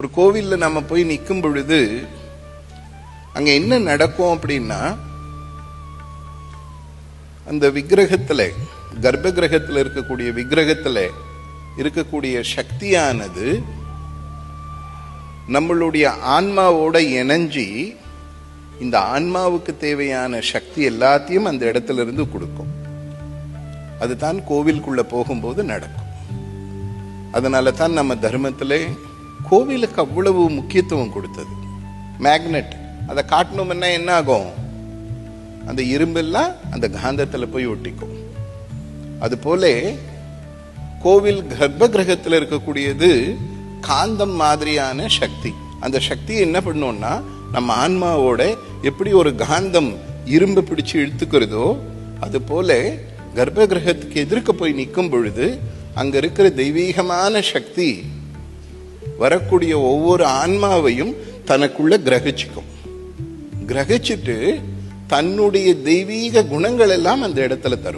ஒரு கோவில்ல நம்ம போய் நிற்கும் பொழுது அங்க என்ன நடக்கும் அப்படின்னா, அந்த விக்கிரகத்துல, கர்ப்ப கிரகத்தில் இருக்கக்கூடிய விக்கிரகத்துல இருக்கக்கூடிய சக்தியானது நம்மளுடைய ஆன்மாவோட இணைஞ்சி இந்த ஆன்மாவுக்கு தேவையான சக்தி எல்லாத்தையும் அந்த இடத்துல இருந்து கொடுக்கும். அதுதான் கோவிலுக்குள்ள போகும்போது நடக்கும். அதனால தான் நம்ம தர்மத்திலே கோவிலுக்கு அவ்வளவு முக்கியத்துவம் கொடுத்தது. மேக்னெட், அதை காட்டணும்னா என்ன ஆகும்? அந்த இரும்பெல்லாம் அந்த காந்தத்தில் போய் ஒட்டிக்கும். அதுபோல கோவில் கர்ப்ப கிரகத்தில் இருக்கக்கூடியது காந்தம் மாதிரியான சக்தி. அந்த சக்தியை என்ன பண்ணோம்னா, நம்ம ஆன்மாவோட எப்படி ஒரு காந்தம் இரும்பு பிடிச்சு இழுத்துக்கிறதோ அது போல கர்ப்ப கிரகத்துக்கு எதிர்க்க போய் நிற்கும் பொழுது அங்க இருக்கிற தெய்வீகமான சக்தி வரக்கூடிய ஒவ்வொரு ஆன்மாவையும் தனக்குள்ள கிரகிச்சுக்கும். கிரகிச்சுட்டு தன்னுடைய தெய்வீக குணங்கள் எல்லாம் அந்த இடத்துல தரும்.